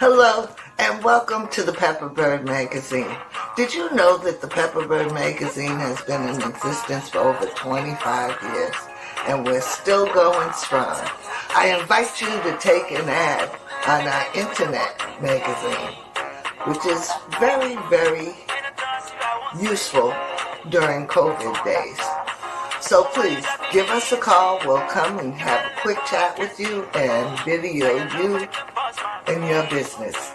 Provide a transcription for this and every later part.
Hello, and welcome to the Pepperbird Magazine. Did you know that the Pepperbird Magazine has been in existence for over 25 years, and we're still going strong? I invite you to take an ad on our internet magazine, which is very, very useful during COVID days. So please, give us a call. We'll come and have a quick chat with you and video you and your business.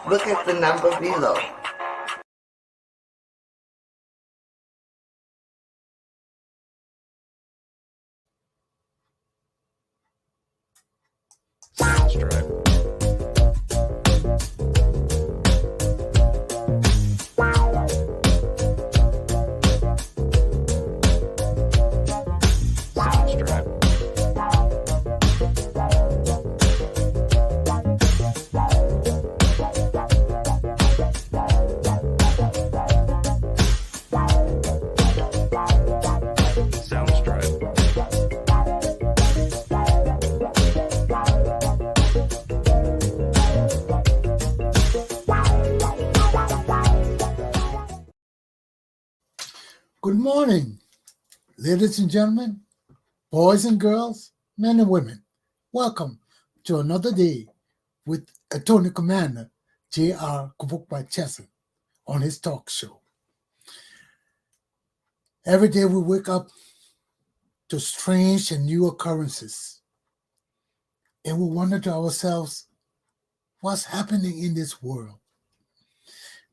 Look at the number below. Good morning, ladies and gentlemen, boys and girls, men and women. Welcome to another day with Attorney Commander Galpohkpa Chesson on his talk show. Every day we wake up to strange and new occurrences, and we wonder to ourselves, what's happening in this world?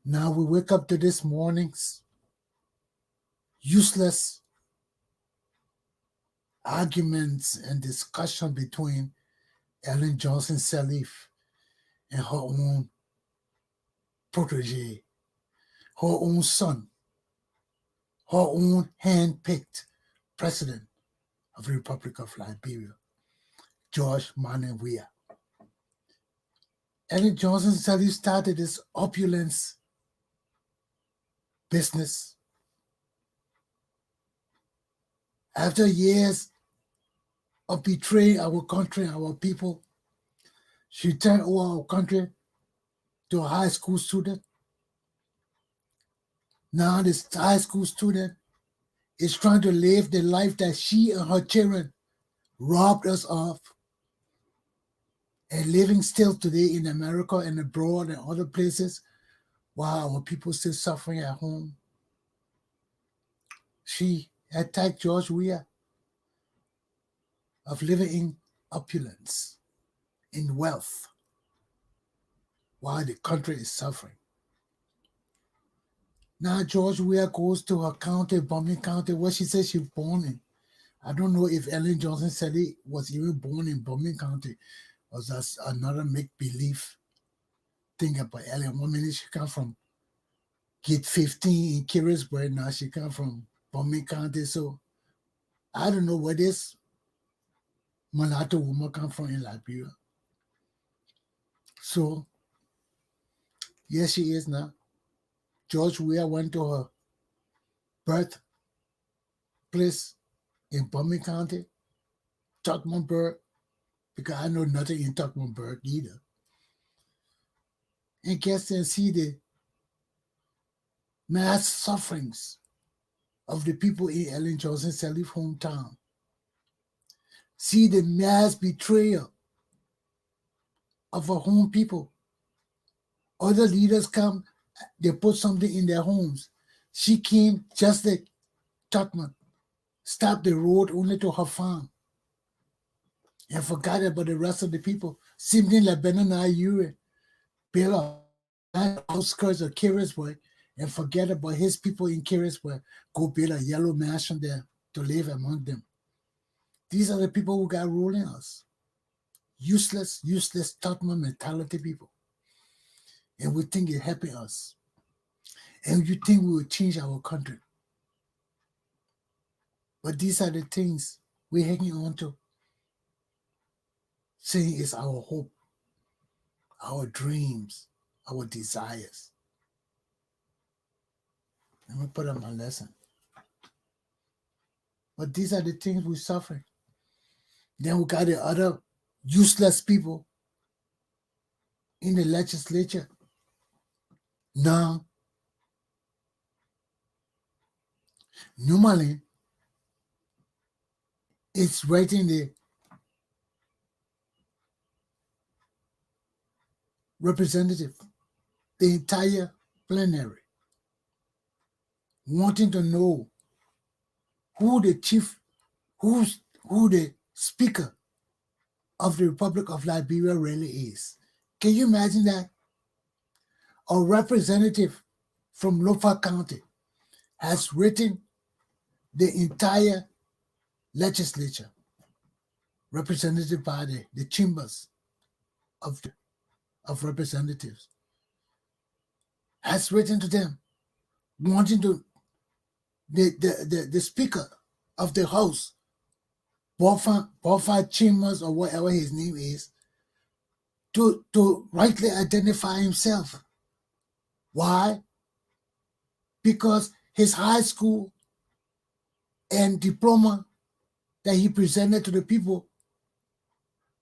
Now we wake up to this morning's useless arguments and discussion between Ellen Johnson Sirleaf and her own protege, her own son, her own hand-picked president of the Republic of Liberia, George Manneh Weah. Ellen Johnson Sirleaf started this opulence business. After years of betraying our country and our people, she turned over our country to a high school student. Now this high school student is trying to live the life that she and her children robbed us of, and living still today in America and abroad and other places while our people still suffering at home. She attacked George Weah of living in opulence, in wealth, while the country is suffering. Now George Weah goes to her county, Bombing County, where she says she's born in. I don't know if Ellen Johnson Sirleaf was even born in Bombing County, or that's another make-believe thing about Ellen. One minute she comes from Gate 15 in Kirisburg, now she comes from Bombing County. So I don't know where this mulatto woman comes from in Liberia. So yes, she is now. George Weah went to her birthplace in Bombing County, Tuckmanburg, because I know nothing in Tuckmanburg either. And gets there and see the mass sufferings of the people in Ellen Johnson Sirleaf's hometown. See the mass betrayal of her home people. Other leaders come, they put something in their homes. She came just like Tuckman, stopped the road only to her farm, and forgot about the rest of the people. Simply like Benani Ure, built on outskirts of Kirisburg, and forget about his people in Kirisburg, go build a yellow mansion there to live among them. These are the people who got ruling us. useless Tottenham mentality people. And we think it's helping us. And you think we will change our country. But these are the things we're hanging on to, saying it's our hope, our dreams, our desires. Let me put on my lesson. But these are the things we're suffering. Then we got the other useless people in the legislature. Now, normally, it's right in the representative, the entire plenary, wanting to know who the speaker of the Republic of Liberia really is. Can you imagine that? A representative from Lofa County has written the entire legislature, represented by the chambers of representatives, has written to them, wanting to the speaker of the house, Bofa Chambers or whatever his name is, to rightly identify himself. Why? Because his high school and diploma that he presented to the people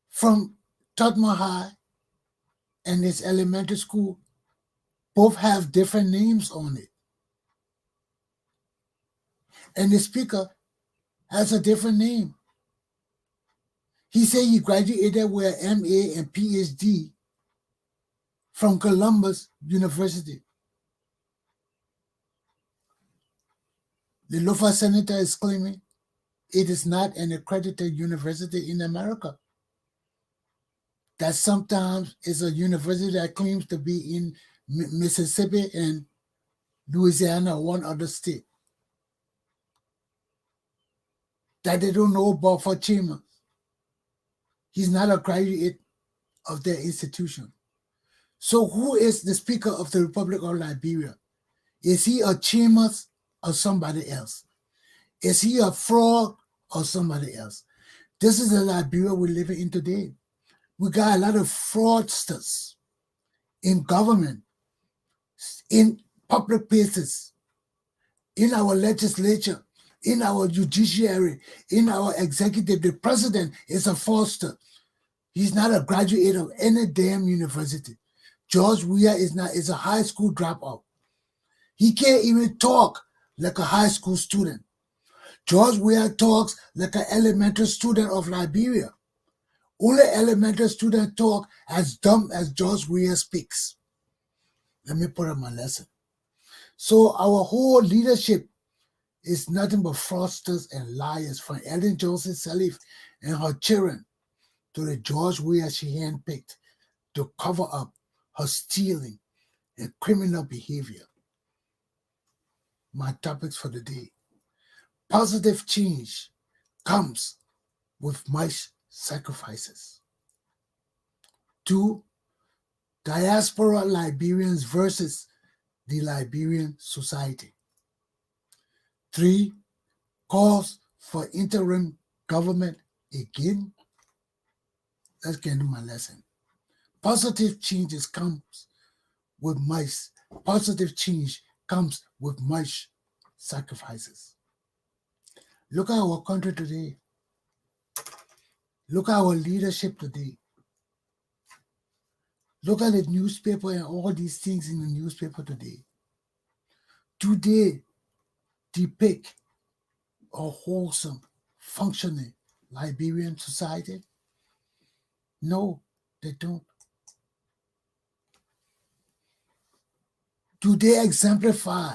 from Tottenham High and his elementary school both have different names on it. And the speaker has a different name. He said he graduated with an MA and PhD from Columbus University. The Lofa senator is claiming it is not an accredited university in America. That sometimes is a university that claims to be in Mississippi and Louisiana or one other state. That they don't know about for Chima. He's not a graduate of their institution. So who is the Speaker of the Republic of Liberia? Is he a Chambers or somebody else? Is he a fraud or somebody else? This is the Liberia we're living in today. We got a lot of fraudsters in government, in public places, in our legislature, in our judiciary, in our executive. The president is a fraudster. He's not a graduate of any damn university. George Weah is a high school dropout. He can't even talk like a high school student. George Weah talks like an elementary student of Liberia. Only elementary students talk as dumb as George Weah speaks. Let me put on my lesson. So our whole leadership is nothing but fraudsters and liars, from Ellen Johnson Sirleaf and her children to the George Weah she handpicked to cover up her stealing and criminal behavior. My topics for the day. Positive change comes with much sacrifices. 2, Diaspora Liberians versus the Liberian Society. 3, calls for interim government again. Let's get into my lesson. Positive change comes with much sacrifices. Look at our country today. Look at our leadership today. Look at the newspaper and all these things in the newspaper today. Do they depict a wholesome, functioning Liberian society? No, they don't. Do they exemplify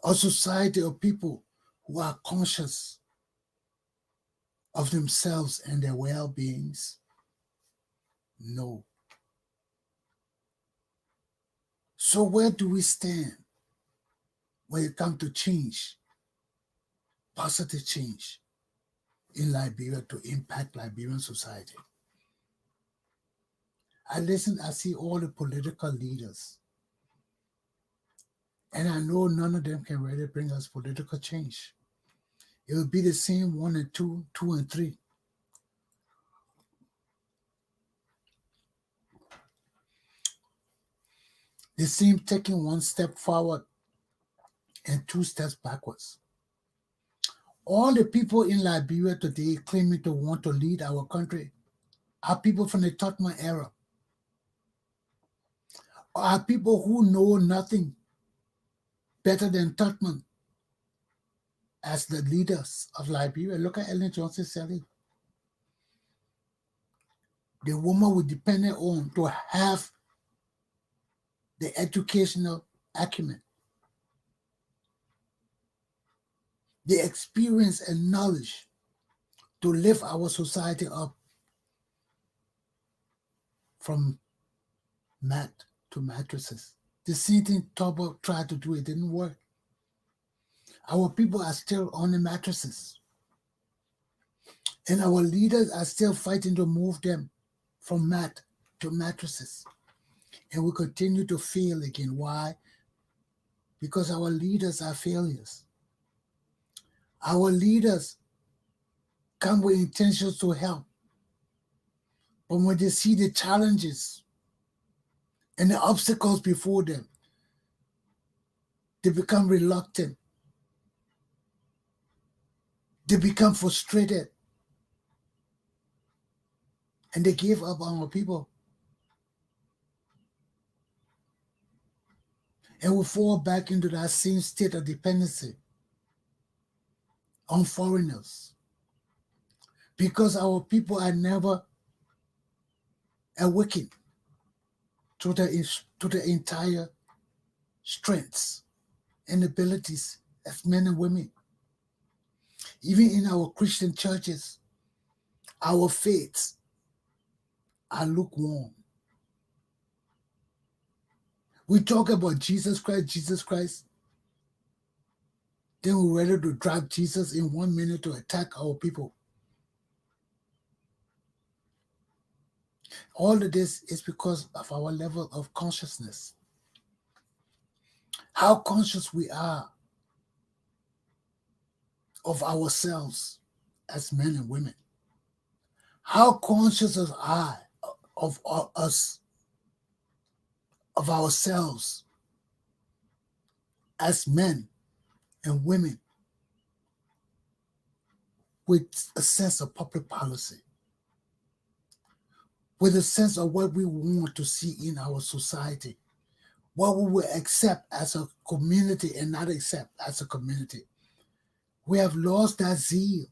a society of people who are conscious of themselves and their well-beings? No. So where do we stand when it comes to change, positive change? in Liberia to impact Liberian society. I see all the political leaders, and I know none of them can really bring us political change. It will be the same 1 and 2, 2 and 3. They seem taking 1 step forward and 2 steps backwards. All the people in Liberia today claiming to want to lead our country are people from the Totman era, are people who know nothing better than Totman as the leaders of Liberia. Look at Ellen Johnson Sirleaf, the woman we depended on to have the educational acumen, the experience and knowledge to lift our society up from mat to mattresses. The same thing Tobo tried to do, it didn't work. Our people are still on the mattresses. And our leaders are still fighting to move them from mat to mattresses. And we continue to fail again. Why? Because our leaders are failures. Our leaders come with intentions to help. But when they see the challenges and the obstacles before them, they become reluctant. They become frustrated. And they give up on our people. And we fall back into that same state of dependency on foreigners. Because our people are never awakened to the entire strengths and abilities as men and women. Even in our Christian churches, our faiths are lukewarm. We talk about Jesus Christ, then we're ready to drop Jesus in 1 minute to attack our people. All of this is because of our level of consciousness. How conscious we are of ourselves as men and women. How conscious of us, of ourselves as men and women with a sense of public policy, with a sense of what we want to see in our society, what we will accept as a community and not accept as a community. We have lost that zeal.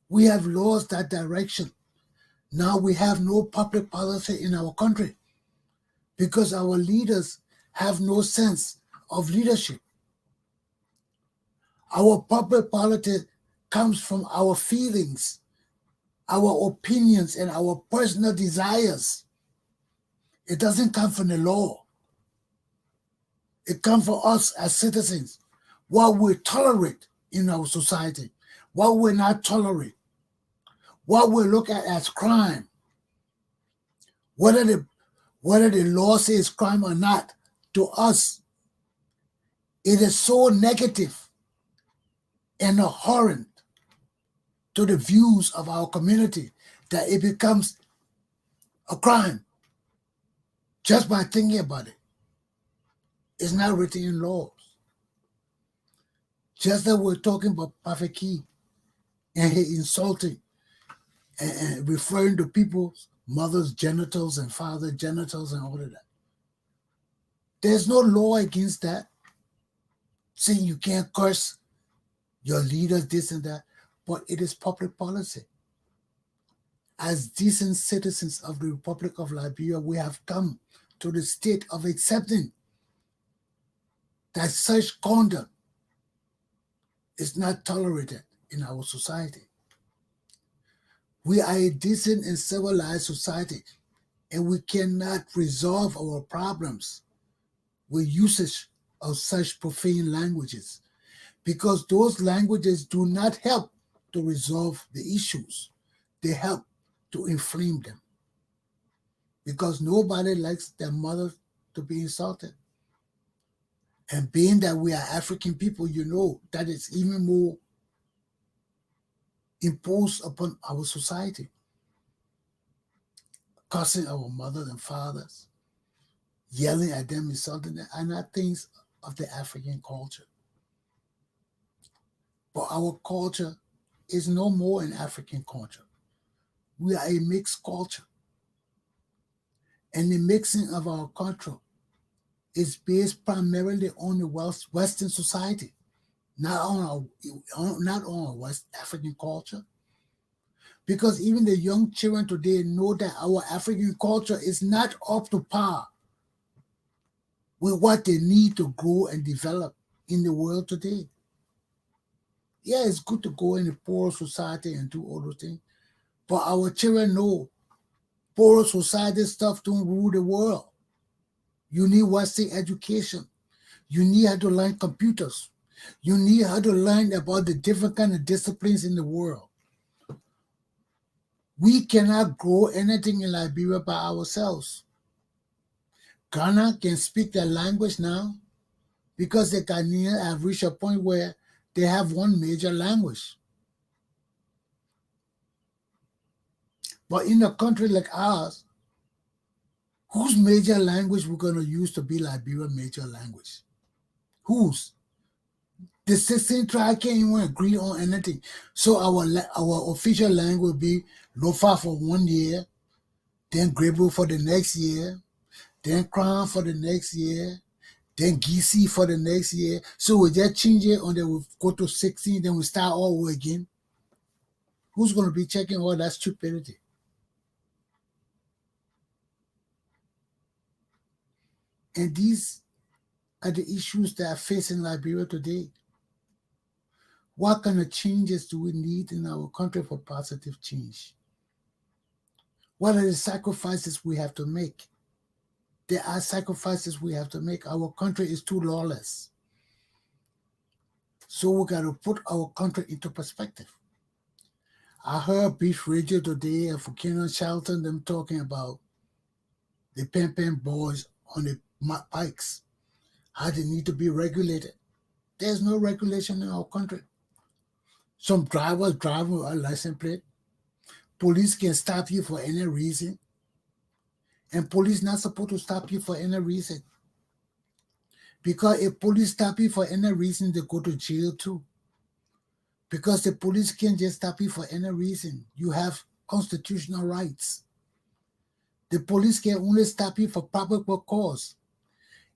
We have lost that direction. Now we have no public policy in our country because our leaders have no sense of leadership. Our public policy comes from our feelings, our opinions, and our personal desires. It doesn't come from the law. It comes from us as citizens. What we tolerate in our society, what we not tolerate, what we look at as crime, whether the law says crime or not, to us, it is so negative and abhorrent to the views of our community that it becomes a crime just by thinking about it. It's not written in laws. Just that we're talking about Pafeki and he insulting and referring to people's mother's genitals and father's genitals and all of that. There's no law against that, saying you can't curse your leaders, this and that, but it is public policy. As decent citizens of the Republic of Liberia, we have come to the state of accepting that such conduct is not tolerated in our society. We are a decent and civilized society, and we cannot resolve our problems with usage of such profane languages because those languages do not help to resolve the issues. They help to inflame them. Because nobody likes their mother to be insulted. And being that we are African people, you know that it's even more imposed upon our society. Cursing our mothers and fathers, yelling at them, insulting them, are not things of the African culture. But our culture is no more an African culture. We are a mixed culture. And the mixing of our culture is based primarily on the Western society, not on our West African culture. Because even the young children today know that our African culture is not up to par with what they need to grow and develop in the world today. Yeah, it's good to go in a poor society and do all those things, but our children know poor society stuff don't rule the world. You need Western education. You need how to learn computers. You need how to learn about the different kind of disciplines in the world. We cannot grow anything in Liberia by ourselves. Ghana can speak their language now because the Ghanaians have reached a point where they have one major language. But in a country like ours, whose major language we're going to use to be Liberian major language? Whose? The 16 tribe can't even agree on anything. So our official language will be Lofa for 1 year, then Grebo for the next year, then Crown for the next year, then Gisi for the next year. So we just change it and then we go to 16, then we start all over again. Who's going to be checking all that stupidity? And these are the issues that are facing Liberia today. What kind of changes do we need in our country for positive change? What are the sacrifices we have to make? There are sacrifices we have to make. Our country is too lawless. So we got to put our country into perspective. I heard Beach Radio today and for Commander Chesson, them talking about the pen boys on the bikes, how they need to be regulated. There's no regulation in our country. Some drivers drive with a license plate. Police can stop you for any reason. And police not supposed to stop you for any reason. Because if police stop you for any reason, they go to jail too. Because the police can't just stop you for any reason. You have constitutional rights. The police can only stop you for probable cause.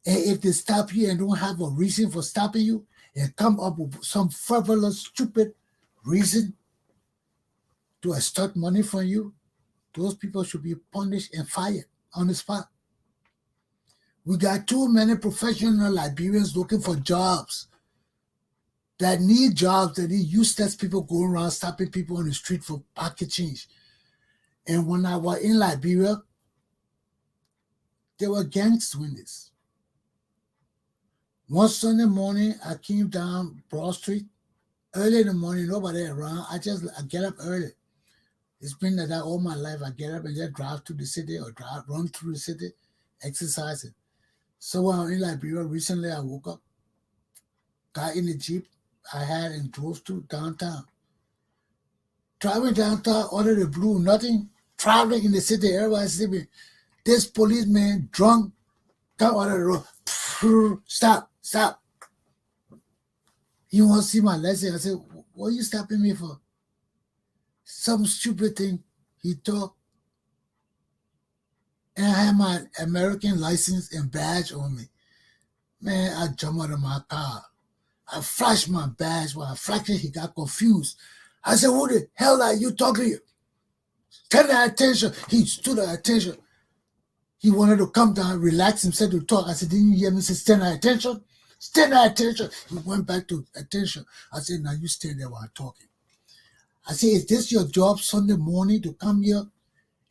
And if they stop you and don't have a reason for stopping you, and come up with some frivolous, stupid reason to extort money from you, those people should be punished and fired on the spot. We got too many professional Liberians looking for jobs that need useless people going around stopping people on the street for pocket change. And when I was in Liberia, there were gangs doing this. One Sunday morning, I came down Broad Street. Early in the morning, nobody around. I get up early. It's been like that all my life. I get up and just drive to the city or run through the city, exercising. So when I'm in Liberia, recently I woke up, got in the Jeep I had and drove to downtown. Driving downtown, out of the blue, nothing. Traveling in the city, everybody sleeping. This policeman, drunk, come out of the road. Stop. He wants to see my license. I said, what are you stopping me for? Some stupid thing he talked. And I had my American license and badge on me. Man, I jumped out of my car. I flashed my badge. When I flashed it, he got confused. I said, who the hell are you talking to? Stand at attention. He stood at attention. He wanted to come down, relax himself to talk. I said, didn't you hear me say stand at attention? Stand at attention. He went back to attention. I said, now you stand there while I'm talking. I said, is this your job Sunday morning to come here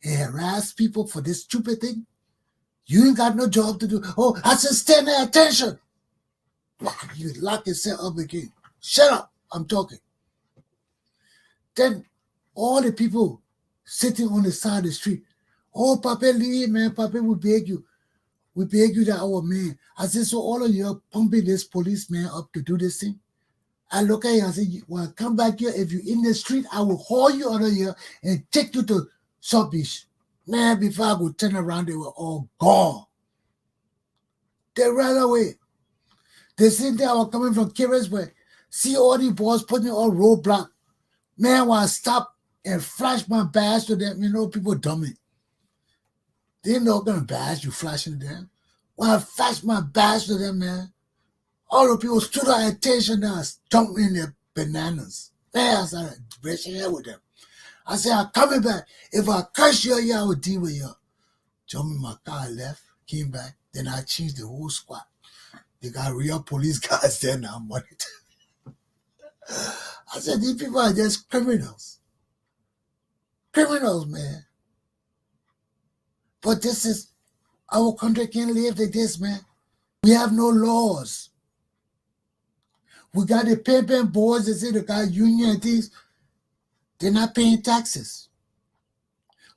and harass people for this stupid thing? You ain't got no job to do. Oh, I said, stand at attention. You lock yourself up again. Shut up. I'm talking. Then all the people sitting on the side of the street, oh, Papa, leave, man, Papa, we beg you. We beg you that our man. I said, so all of you are pumping this policeman up to do this thing? I look at you and say, well, come back here. If you're in the street, I will haul you out of here and take you to South Beach. Man, before I would turn around, they were all gone. They ran away. The same day I was coming from Caribsburg, see all these boys putting on roadblock. Man, when I stop and flash my badge to them, people dummy. They're not going to badge you flashing to them. When I flash my badge to them, man, all the people stood at attention and I stomped in their bananas. Man, I started brushing hair with them. I said, I'm coming back. If I curse you, I will deal with you. Jumped in my car, I left, came back. Then I changed the whole squad. They got real police guys there now. I said, these people are just criminals. Criminals, man. But this is, our country can't live like this, man. We have no laws. We got the pimping boys that say they got union and things. They're not paying taxes.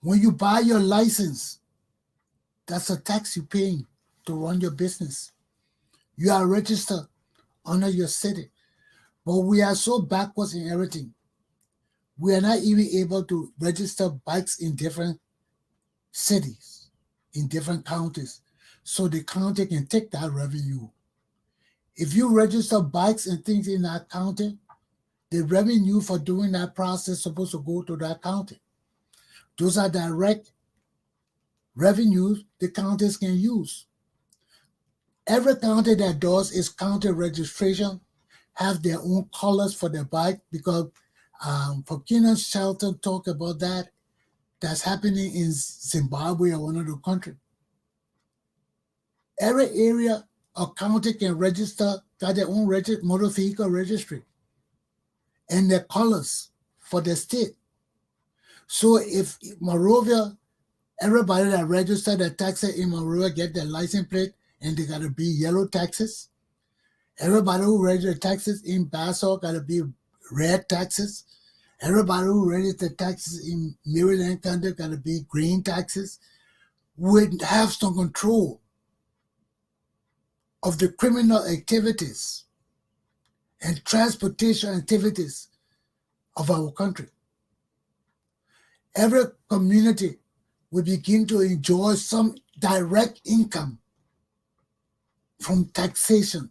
When you buy your license, that's a tax you're paying to run your business. You are registered under your city. But we are so backwards in everything. We are not even able to register bikes in different cities, in different counties, so the county can take that revenue. If you register bikes and things in that county, the revenue for doing that process is supposed to go to that county. Those are direct revenues the counties can use. Every county that does its county registration have their own colors for their bike, because Commander Chesson talked about that. That's happening in Zimbabwe or one other country. Every area or county can register, got their own motor vehicle registry and their colors for the state. So if Monrovia, everybody that registered their taxes in Monrovia get their license plate and they got to be yellow taxes. Everybody who registered taxes in Basel got to be red taxes. Everybody who registered taxes in Maryland County got to be green taxes. Would have some control of the criminal activities and transportation activities of our country. Every community will begin to enjoy some direct income from taxation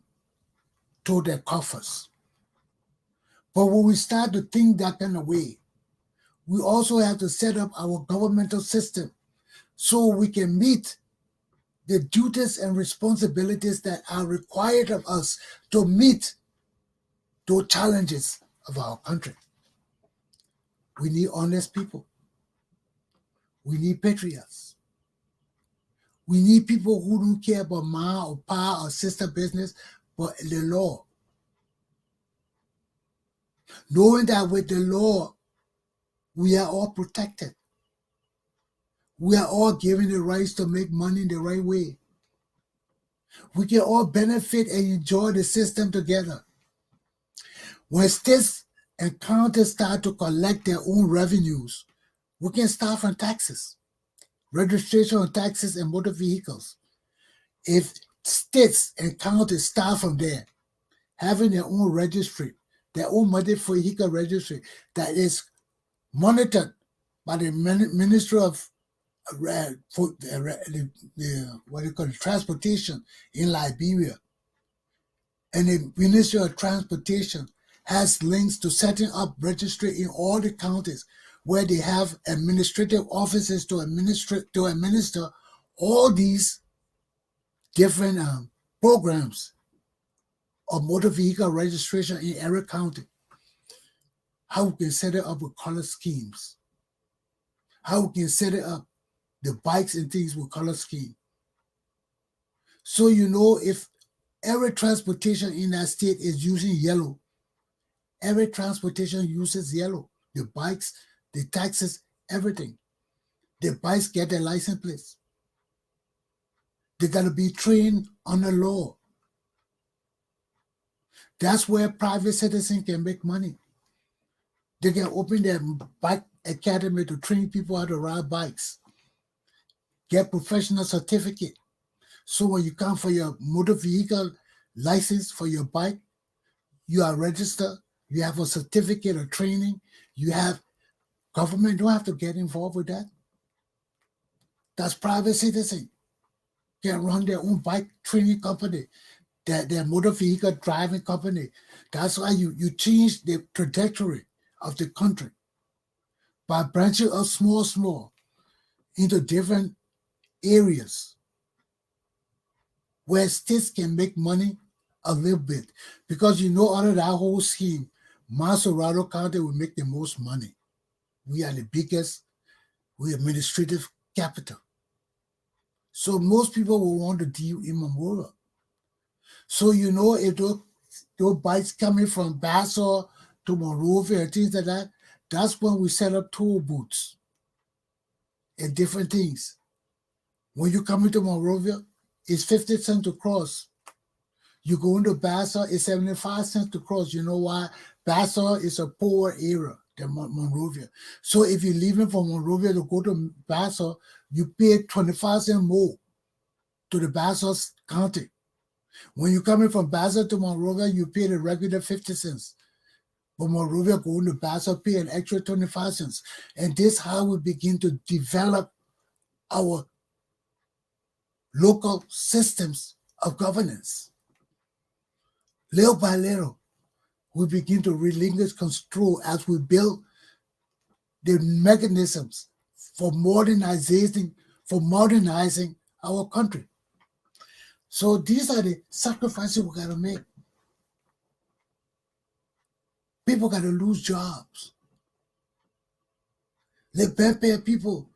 to their coffers. But when we start to think that kind of way, we also have to set up our governmental system so we can meet the duties and responsibilities that are required of us to meet those challenges of our country. We need honest people. We need patriots. We need people who don't care about ma or pa or sister business, but the law. Knowing that with the law, we are all protected. We are all given the rights to make money in the right way. We can all benefit and enjoy the system together. When states and counties start to collect their own revenues, we can start from taxes, registration on taxes and motor vehicles. If states and counties start from there, having their own registry, their own motor vehicle registry that is monitored by the Ministry of Transportation in Liberia, and the Ministry of Transportation has links to setting up registry in all the counties where they have administrative offices to administer all these different programs of motor vehicle registration in every county. How we can set it up with color schemes. How we can set it up, the bikes and things with color scheme. So if every transportation in that state is using yellow, every transportation uses yellow. The bikes, the taxis, everything. The bikes get their license plates. They got to be trained on the law. That's where private citizens can make money. They can open their bike academy to train people how to ride bikes. Get professional certificate. So when you come for your motor vehicle license for your bike, you are registered, you have a certificate of training, you have government don't have to get involved with that. That's private citizen can run their own bike training company, their motor vehicle driving company. That's why you change the trajectory of the country by branching out small into different areas where states can make money a little bit. Because out of that whole scheme, Macerado County will make the most money. We are the biggest, administrative capital. So most people will want to deal in Memorial. So if those bikes coming from Bassor to Monrovia and things like that, that's when we set up toll booths and different things. When you come into Monrovia, it's 50 cents to cross. You go into Bassor, it's 75 cents to cross. You know why? Bassor is a poor area than Monrovia. So if you're leaving from Monrovia to go to Bassor, you pay 25 cents more to the Bassor County. When you're coming from Bassor to Monrovia, you pay the regular 50 cents. But Monrovia going to Bassor pay an extra 25 cents. And this is how we begin to develop our local systems of governance. Little by little, we begin to relinquish control as we build the mechanisms for modernizing our country. So these are the sacrifices we got to make. People got to lose jobs. The Pampa people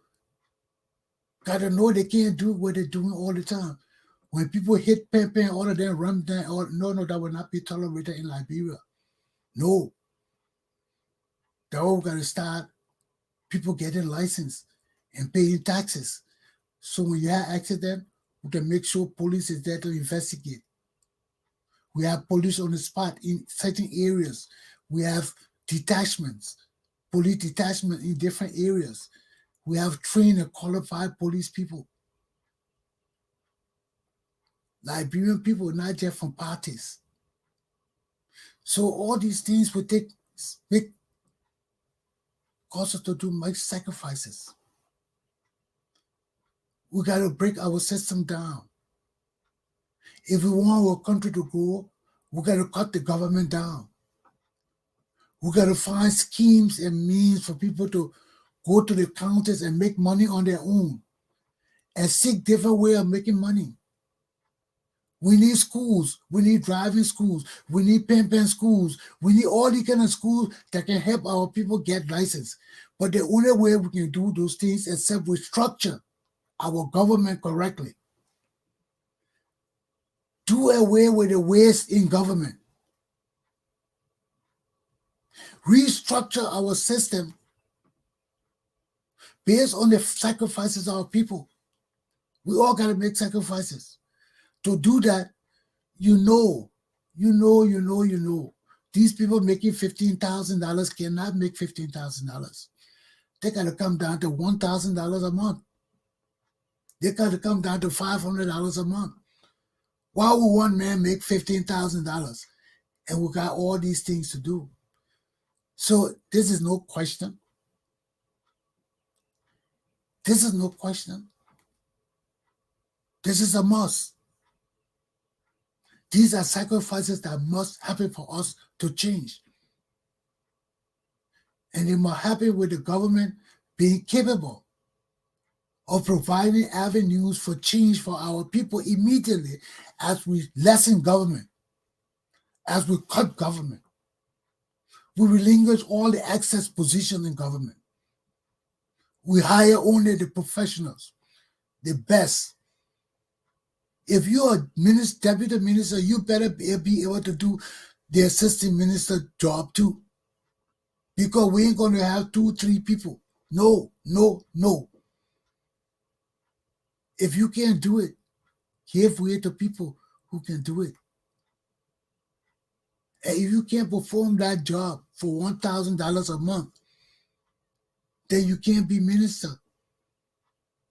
got to know they can't do what they're doing all the time. When people hit Pampa and all of them run down, no, that will not be tolerated in Liberia. No. That all got to start people getting licensed and paying taxes. So when you have accident, we can make sure police is there to investigate. We have police on the spot in certain areas. We have detachments, police detachment in different areas. We have trained and qualified police people. Liberian people, not just from parties. So all these things will cause us to do much sacrifices. We got to break our system down. If we want our country to grow, we got to cut the government down. We got to find schemes and means for people to go to the counties and make money on their own and seek different way of making money. We need schools. We need driving schools. We need pen schools. We need all these kind of schools that can help our people get licensed. But the only way we can do those things is except we structure our government correctly. Do away with the waste in government. Restructure our system based on the sacrifices of our people. We all got to make sacrifices. To do that, you know, these people making $15,000 cannot make $15,000. They got to come down to $1,000 a month. They got to come down to $500 a month. Why would one man make $15,000? And we got all these things to do. So this is no question. This is no question. This is a must. These are sacrifices that must happen for us to change. And it must happen with the government being capable of providing avenues for change for our people immediately as we lessen government, as we cut government. We relinquish all the excess positions in government. We hire only the professionals, the best. If you're a deputy minister, you better be able to do the assistant minister job too. Because we ain't going to have 2-3 people. No. If you can't do it, give way to people who can do it. And if you can't perform that job for $1,000 a month, then you can't be minister.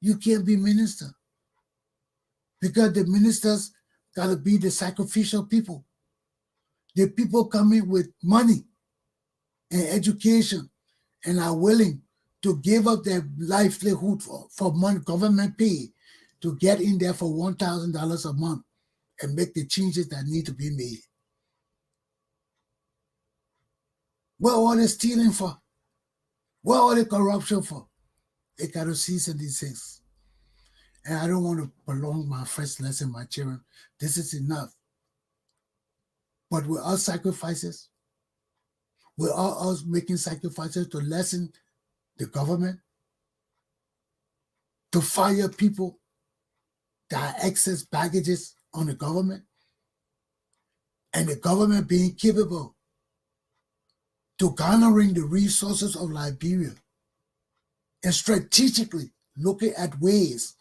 You can't be minister. Because the ministers got to be the sacrificial people. The people coming with money and education and are willing to give up their livelihood for money, government pay, to get in there for $1,000 a month and make the changes that need to be made. What all the stealing for? What all the corruption for? They got to cease and desist. And I don't want to prolong my first lesson, my children. This is enough. But with our sacrifices, with all us making sacrifices to lessen the government, to fire people that are excess baggages on the government, and the government being capable to garnering the resources of Liberia and strategically looking at ways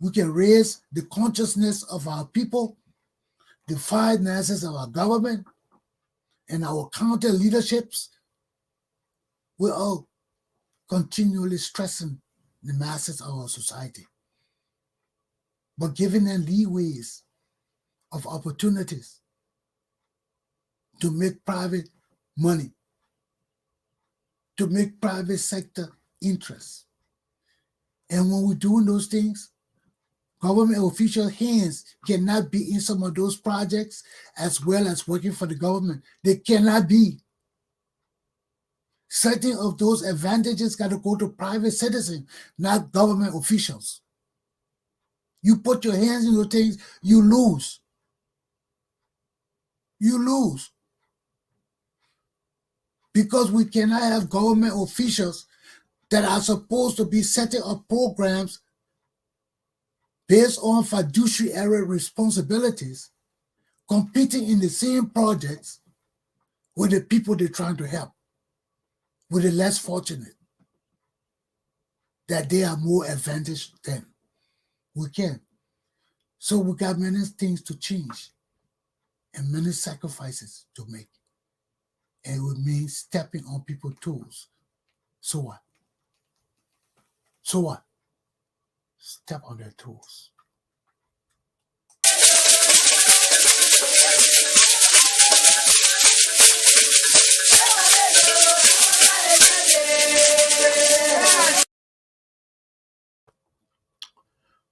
we can raise the consciousness of our people, the finances of our government, and our counter leaderships. We're all continually stressing the masses of our society, but giving them leeways of opportunities to make private money, to make private sector interests. And when we're doing those things, government official hands cannot be in some of those projects as well as working for the government. They cannot be. Certain of those advantages got to go to private citizens, not government officials. You put your hands in those things, you lose. You lose. Because we cannot have government officials that are supposed to be setting up programs based on fiduciary responsibilities, competing in the same projects with the people they're trying to help, with the less fortunate, that they are more advantaged than. We can. So we got many things to change and many sacrifices to make. And it would mean stepping on people's toes. So what? So what? Step on their toes.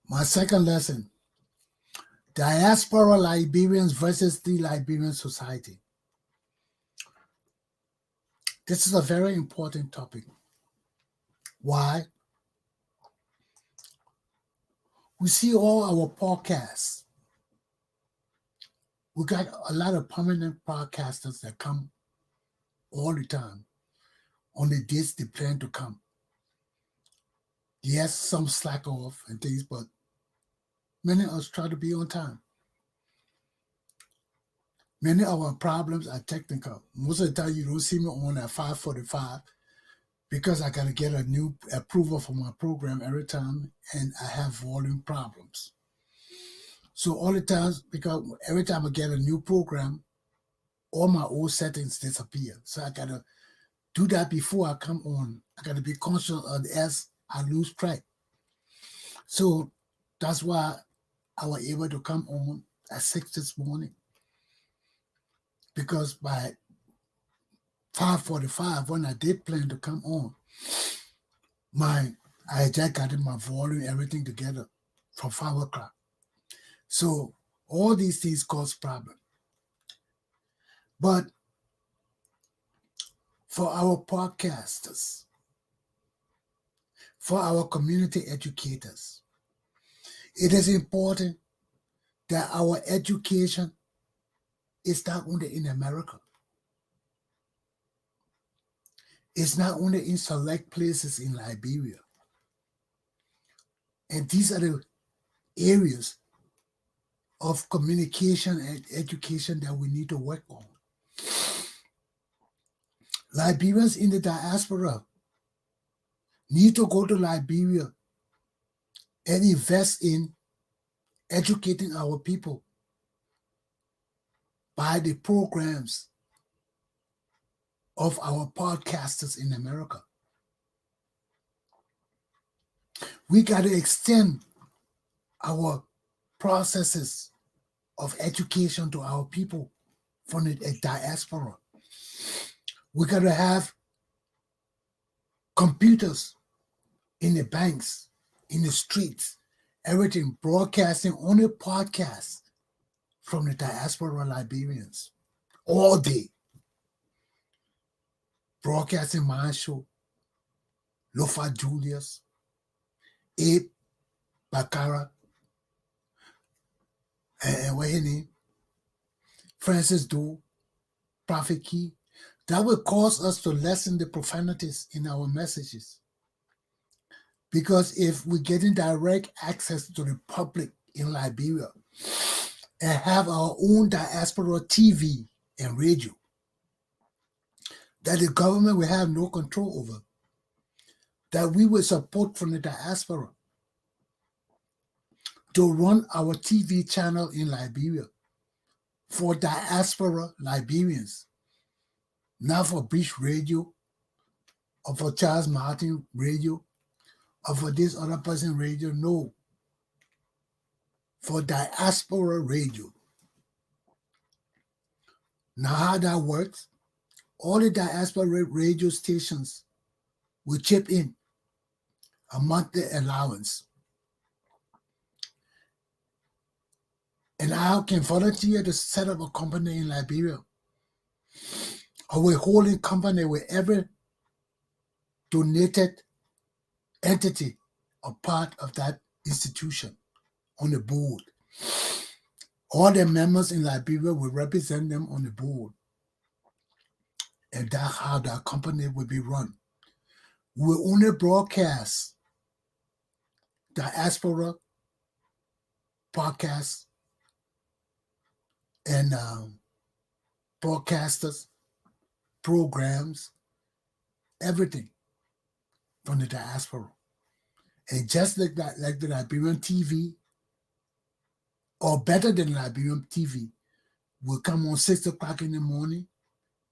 My second lesson, Diaspora Liberians versus the Liberian Society. This is a very important topic. Why? We see all our podcasts. We got a lot of permanent podcasters that come all the time on the dates they plan to come. Yes, some slack off and things, but many of us try to be on time. Many of our problems are technical. Most of the time, you don't see me on at 5:45 because I got to get a new approval for my program every time, and I have volume problems. So all the times, because every time I get a new program, all my old settings disappear. So I got to do that before I come on. I got to be conscious of it as I lose track. So that's why I was able to come on at 6 this morning. Because by 5:45, when I did plan to come on, I just got in my volume, everything together from 5 o'clock. So all these things cause problem. But for our podcasters, for our community educators, it is important that our education is not only in America. It's not only in select places in Liberia. And these are the areas of communication and education that we need to work on. Liberians in the diaspora need to go to Liberia and invest in educating our people by the programs of our podcasters in America. We got to extend our processes of education to our people from the diaspora. We got to have computers in the banks, in the streets, everything broadcasting on a podcast from the Diaspora Liberians all day. Broadcasting my show, Lofa Julius, Abe Bakara, and what his name? Francis Doe, Prophet Key. That will cause us to lessen the profanities in our messages. Because if we're getting direct access to the public in Liberia and have our own diaspora TV and radio that the government will have no control over, that we will support from the diaspora to run our TV channel in Liberia for diaspora Liberians, not for British Radio or for Charles Martin Radio or for this other person radio, no. For diaspora radio. Now how that works, all the diaspora radio stations will chip in a monthly allowance. And I can volunteer to set up a company in Liberia, or we're holding company with every donated entity or part of that institution on the board. All the members in Liberia will represent them on the board. And that's how that company will be run. We will only broadcast diaspora podcasts and broadcasters, programs, everything from the diaspora. And just like that, like the Liberian TV, or better than Liberian TV, will come on 6 o'clock in the morning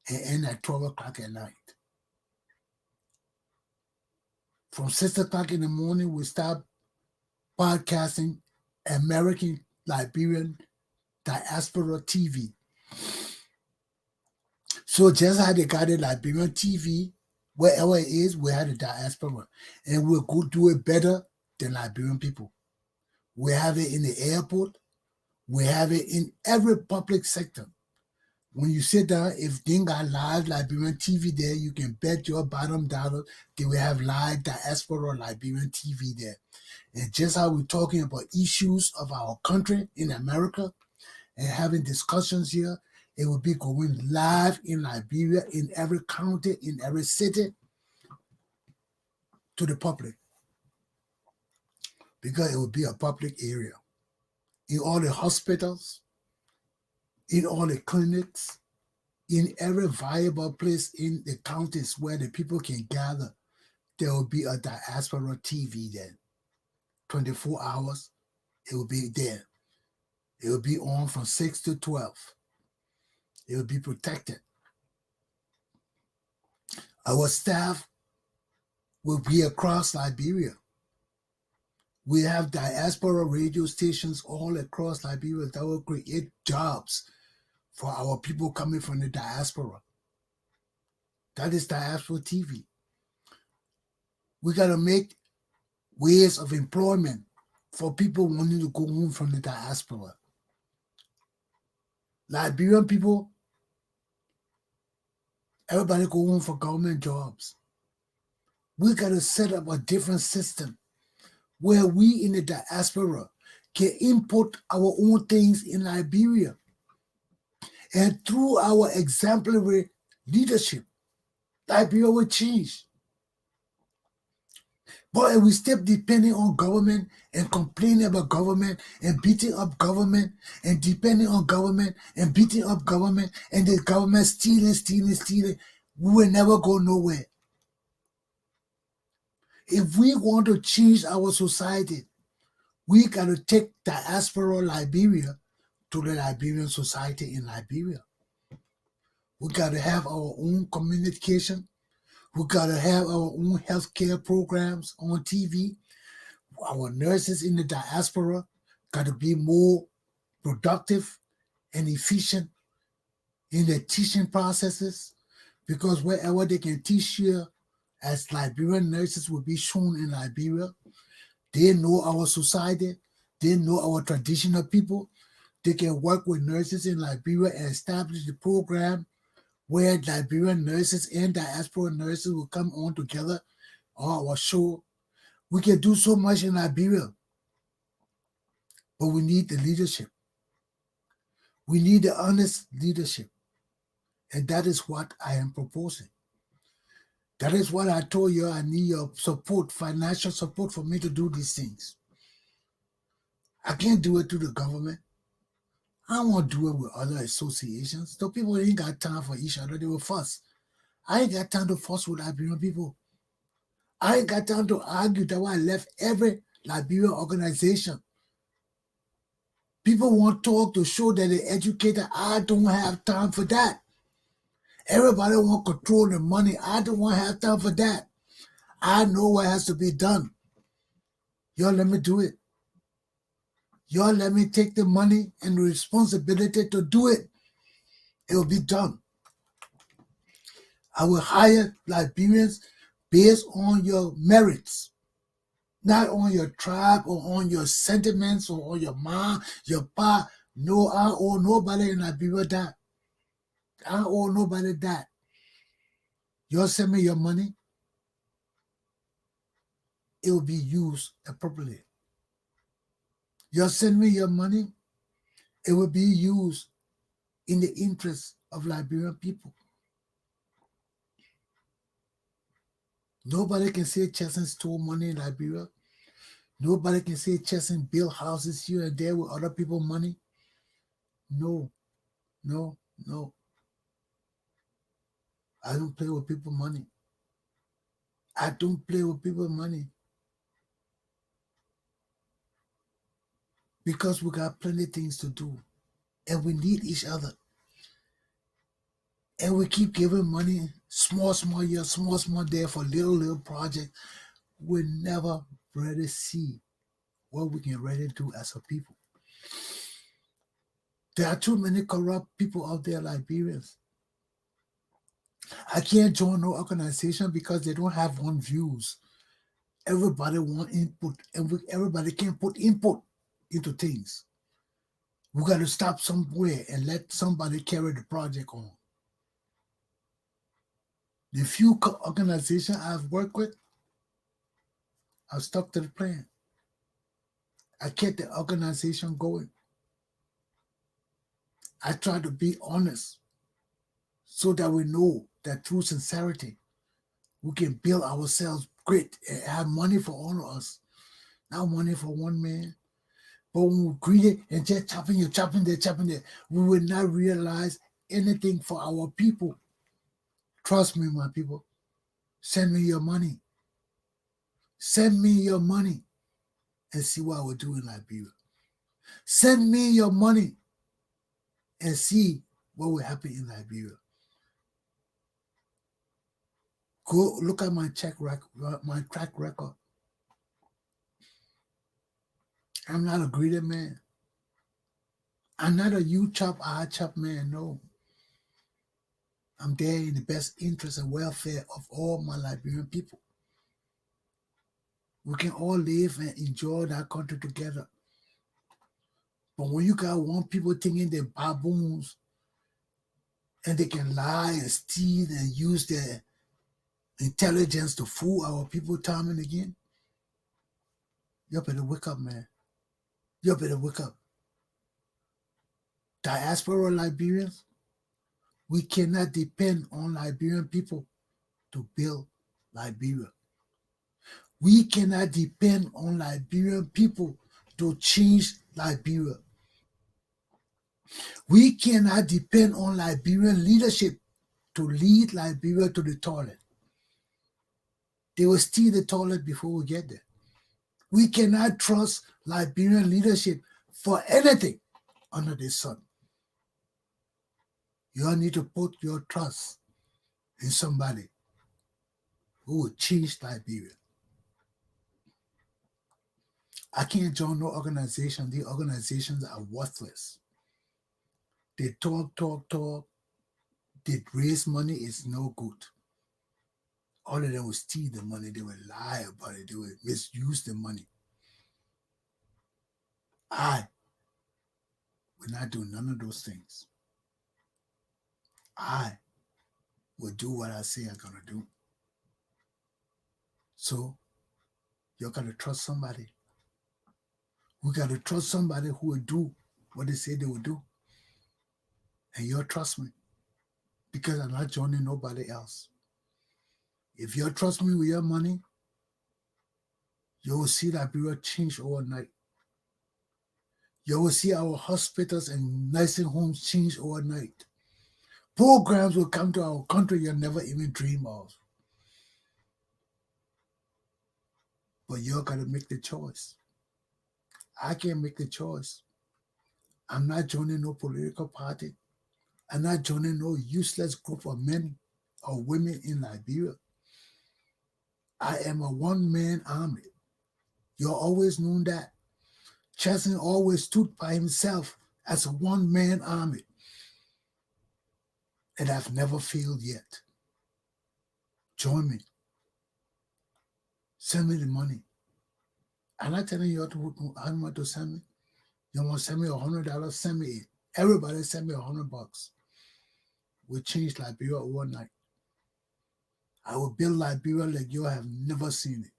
and end at 12 o'clock at night. From 6 o'clock in the morning, we start podcasting American Liberian diaspora TV. So just how they got a Liberian TV, wherever it is, we have the diaspora. And we'll go do it better than Liberian people. We have it in the airport. We have it in every public sector. When you sit down, if they got live Liberian TV there, you can bet your bottom dollar they will have live diaspora Liberian TV there. And just how we're talking about issues of our country in America and having discussions here, it will be going live in Liberia, in every county, in every city, to the public. Because it will be a public area. In all the hospitals, in all the clinics, in every viable place in the counties where the people can gather, there will be a diaspora TV there. 24 hours, it will be there. It will be on from 6 to 12. It will be protected. Our staff will be across Liberia. We have diaspora radio stations all across Liberia that will create jobs for our people coming from the diaspora. That is diaspora TV. We got to make ways of employment for people wanting to go home from the diaspora. Liberian people, everybody go home for government jobs. We got to set up a different system where we in the diaspora can input our own things in Liberia. And through our exemplary leadership, Liberia will change. But if we step depending on government and complaining about government and beating up government and depending on government and beating up government and the government stealing, we will never go nowhere. If we want to change our society, we got to take diaspora Liberia to the Liberian Society in Liberia. We got to have our own communication. We got to have our own healthcare programs on TV. Our nurses in the diaspora got to be more productive and efficient in their teaching processes, because wherever they can teach here as Liberian nurses will be shown in Liberia, they know our society, they know our traditional people. They can work with nurses in Liberia and establish the program where Liberian nurses and diaspora nurses will come on together on our show. We can do so much in Liberia, but we need the leadership. We need the honest leadership. And that is what I am proposing. That is what I told you. I need your support, financial support for me to do these things. I can't do it to the government. I don't want to do it with other associations. The people ain't got time for each other. They will fuss. I ain't got time to fuss with Liberian people. I ain't got time to argue. That's why I left every Liberian organization. People want to talk to show that they're educated. I don't have time for that. Everybody want to control the money. I don't want to have time for that. I know what has to be done. Y'all let me do it. Y'all let me take the money and the responsibility to do it. It will be done. I will hire Liberians based on your merits, not on your tribe or on your sentiments or on your mom, your pa. No, I owe nobody in Liberia that. I owe nobody that. Y'all send me your money, it will be used appropriately. Y'all send me your money, it will be used in the interest of Liberian people. Nobody can say Chesson stole money in Liberia. Nobody can say Chesson built houses here and there with other people's money. No. I don't play with people's money. I don't play with people's money. Because we got plenty of things to do. And we need each other. And we keep giving money, small here, small there for little projects. We never really see what we can really do as a people. There are too many corrupt people out there, Liberians. I can't join no organization because they don't have one views. Everybody want input, and everybody can put input into things. We got to stop somewhere and let somebody carry the project on. The few organizations I've worked with, I've stuck to the plan. I kept the organization going. I try to be honest so that we know that through sincerity, we can build ourselves great and have money for all of us. Not money for one man. But when we're greedy and just chopping there, we will not realize anything for our people. Trust me, my people. Send me your money. Send me your money and see what I will do in Liberia. Send me your money and see what will happen in Liberia. Go look at my track record. I'm not a greedy man. I'm not a you chop, I chop man, no. I'm there in the best interest and welfare of all my Liberian people. We can all live and enjoy that country together. But when you got one people thinking they're baboons and they can lie and steal and use their intelligence to fool our people time and again, you better wake up, man. You better wake up. Diaspora Liberians, we cannot depend on Liberian people to build Liberia. We cannot depend on Liberian people to change Liberia. We cannot depend on Liberian leadership to lead Liberia to the toilet. They will steal the toilet before we get there. We cannot trust Liberian leadership for anything. under the sun. You all need to put your trust in somebody who will change Liberia. I can't join no organization. The organizations are worthless. They talk. They raise money, it's no good. All of them will steal the money. They will lie about it. They will misuse the money. I will not do none of those things. I will do what I say I'm going to do. So, you got to trust somebody. We got to trust somebody who will do what they say they will do. And you'll trust me because I'm not joining nobody else. If you trust me with your money, you will see Liberia change overnight. You will see our hospitals and nursing homes change overnight. Programs will come to our country you never even dream of. But you got to make the choice. I can't make the choice. I'm not joining no political party. I'm not joining no useless group of men or women in Liberia. I am a one-man army. You always known that. Chesson always stood by himself as a one-man army. And I've never failed yet. Join me. Send me the money. I'm not telling you how much to send me. You want to send me $100? Send me it. Everybody send me $100. We'll change Liberia overnight. I will build Liberia like you have never seen it.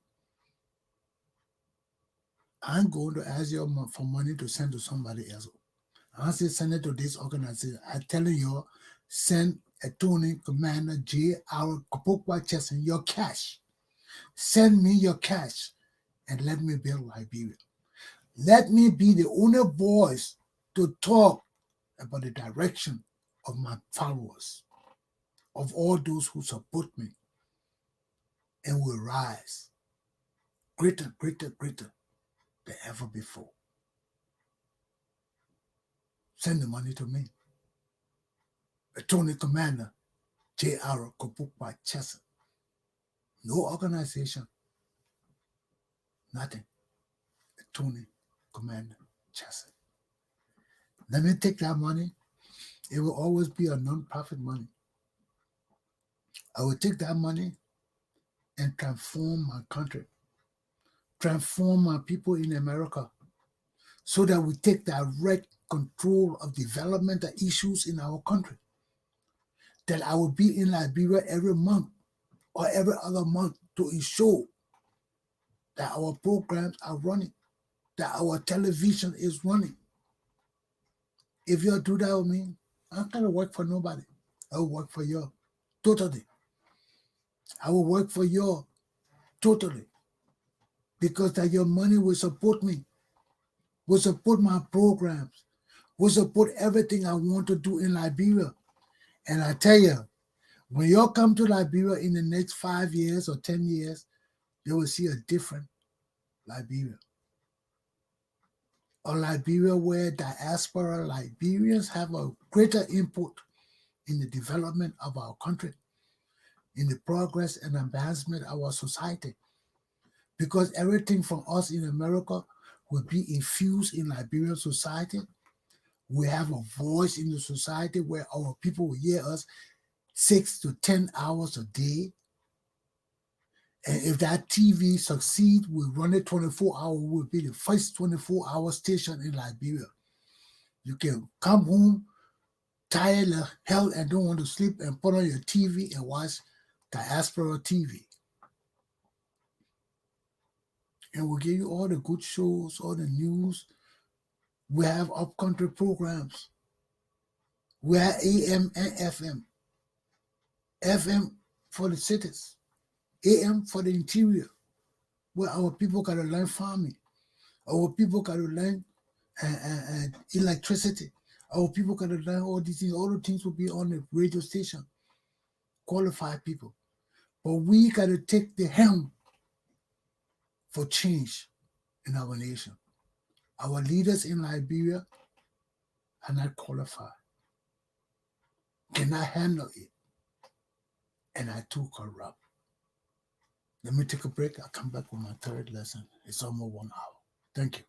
I'm going to ask you for money to send to somebody else. I say send it to this organization. I'm telling you, send Attorney Commander Galpohkpa Chesson your cash. Send me your cash and let me build Liberia. Let me be the only voice to talk about the direction of my followers, of all those who support me and will rise greater than ever before. Send the money to me. Attorney Commander Galpohkpa Chesson. No organization, nothing. Attorney Commander Chesson. Let me take that money. It will always be a non-profit money. I will take that money and transform my country, transform my people in America, so that we take direct control of developmental issues in our country. That I will be in Liberia every month or every other month to ensure that our programs are running, that our television is running. If you do that with me, I'm not going to work for nobody. I will work for you totally. I will work for you totally. Because that your money will support me, will support my programs, will support everything I want to do in Liberia. And I tell you, when you come to Liberia in the next 5 years or 10 years, you will see a different Liberia. A Liberia where diaspora Liberians have a greater input in the development of our country, in the progress and advancement of our society. Because everything from us in America will be infused in Liberian society. We have a voice in the society where our people will hear us 6 to 10 hours a day. And if that TV succeeds, we'll run it 24 hours. We'll be the first 24-hour station in Liberia. You can come home tired of hell and don't want to sleep and put on your TV and watch Diaspora TV. And we'll give you all the good shows, all the news. We have upcountry programs. We have AM and FM. FM for the cities. AM for the interior, where our people got to learn farming. Our people got to learn electricity. Our people got to learn all these things. All the things will be on the radio station. Qualified people. But we got to take the helm for change in our nation. Our leaders in Liberia are not qualified, cannot handle it, and are too corrupt. Let me take a break. I'll come back with my third lesson. It's almost 1 hour. Thank you.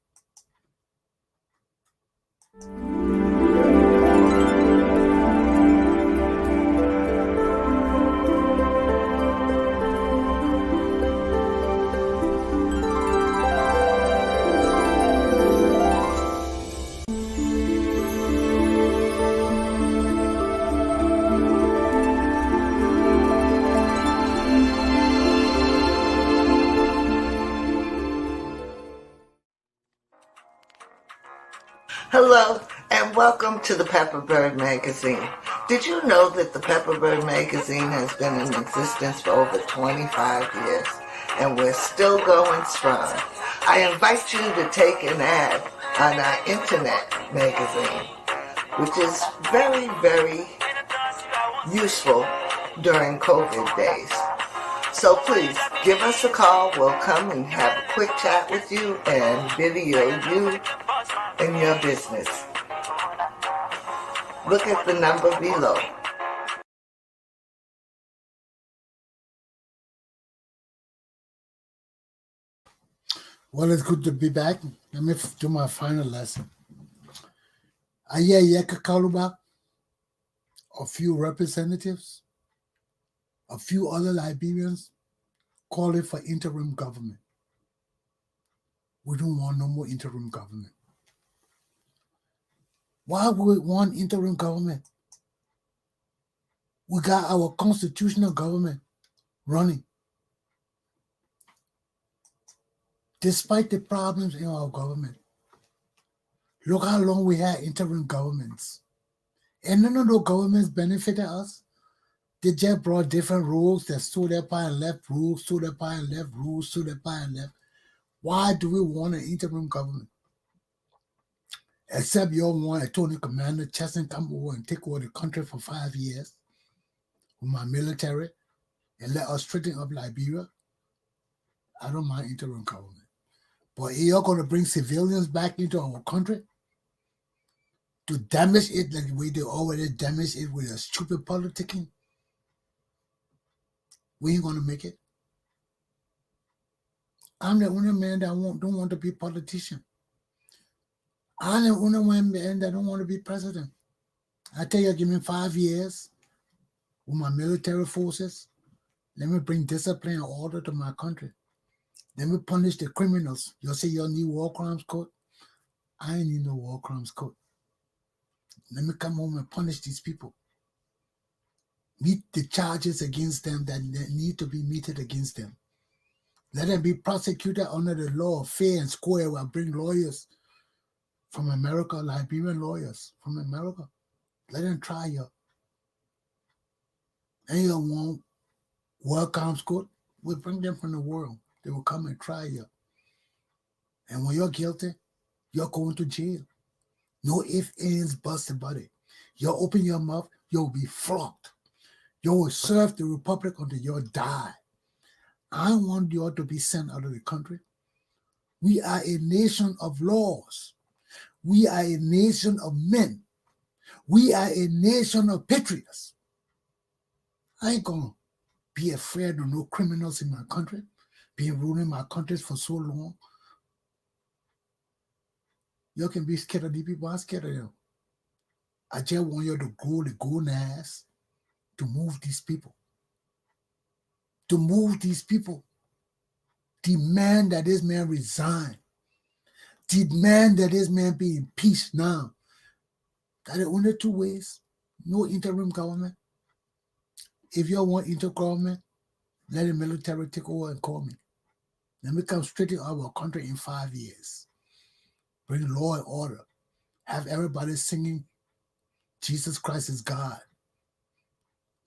Hello, and welcome to the Pepper Bird Magazine. Did you know that the Pepper Bird Magazine has been in existence for over 25 years, and we're still going strong? I invite you to take an ad on our internet magazine, which is very, very useful during COVID days. So please, give us a call. We'll come and have a quick chat with you and video you and your business. Look at the number below. Well, it's good to be back. Let me do my final lesson. Aya Yeka Kaluba, a few representatives, a few other Liberians calling for interim government. We don't want no more interim government. Why would we want interim government? We got our constitutional government running. Despite the problems in our government, look how long we had interim governments. And none of those governments benefited us. They just brought different rules that stood up and left rules, stood up and left rules, stood up and left. Why do we want an interim government? Except you all want a Tony Commander Chesson come over and take over the country for 5 years with my military and let us straighten up Liberia. I don't mind interim government. But you're going to bring civilians back into our country to damage it like the way they already damaged it with a stupid politicking. We ain't going to make it. I'm the only man that don't want to be politician. I'm the only man that don't want to be president. I tell you, give me 5 years with my military forces. Let me bring discipline and order to my country. Let me punish the criminals. You'll say you need war crimes code. I ain't need no war crimes code. Let me come home and punish these people. Meet the charges against them that need to be meted against them. Let them be prosecuted under the law, fair and square. I'll bring lawyers from America, Liberian lawyers from America. Let them try you. And you want world crimes court, we'll bring them from the world. They will come and try you. And when you're guilty, you're going to jail. No ifs, ands, buts about it. You open your mouth, you'll be flogged. You will serve the republic until you die. I want you all to be sent out of the country. We are a nation of laws. We are a nation of men. We are a nation of patriots. I ain't gonna be afraid of no criminals in my country, been ruling my country for so long. You can be scared of the people, I'm scared of them. I just want you to grow the gonads to move these people. To move these people. Demand that this man resign. Demand that this man be impeached now. That is only 2 ways. No interim government. If you want interim government, let the military take over and call me. Let me come straight to our country in 5 years. Bring law and order. Have everybody singing Jesus Christ is God.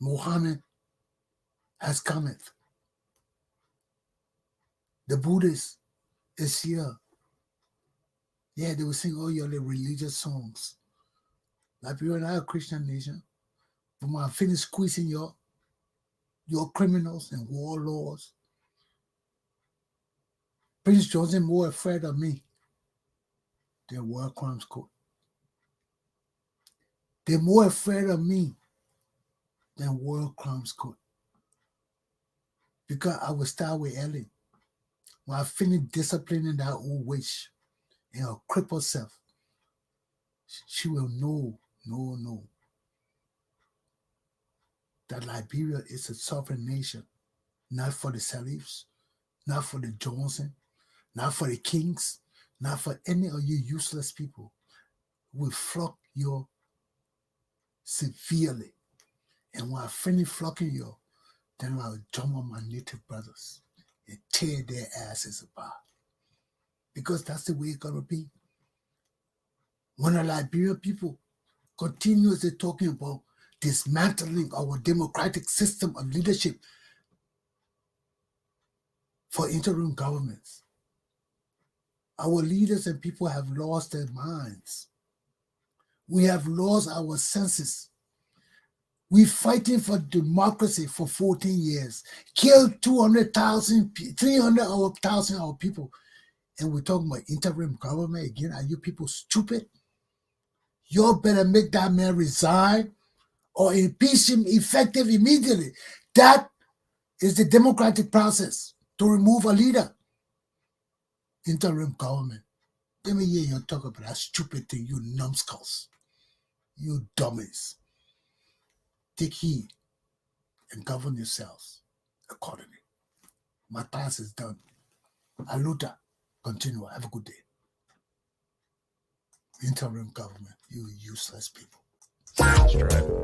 Muhammad has cometh. The Buddhist is here. Yeah, they will sing all your religious songs. Liberia is not a Christian nation. But when I finish squeezing your criminals and warlords, Prince Johnson more afraid of me than war crimes court. They're more afraid of me than World Crimes Court. Because I will start with Ellen. When I finish disciplining that old witch and her crippled self, she will know that Liberia is a sovereign nation, not for the Salifs, not for the Johnson, not for the Kings, not for any of you useless people who will flock you severely. And when I finish flocking you, then I'll jump on my native brothers and tear their asses apart. Because that's the way it's going to be. When the Liberian people continuously talking about dismantling our democratic system of leadership for interim governments, our leaders and people have lost their minds. We have lost our senses. We're fighting for democracy for 14 years, killed 200,000, 300,000 of our people, and we're talking about interim government again. Are you people stupid? You better make that man resign or impeach him effective immediately. That is the democratic process to remove a leader. Interim government. Let me hear you talk about that stupid thing, you numbskulls, you dummies. Take heed and govern yourselves accordingly. My task is done. Aluta, continue. Have a good day. Interim government, you useless people. That's right.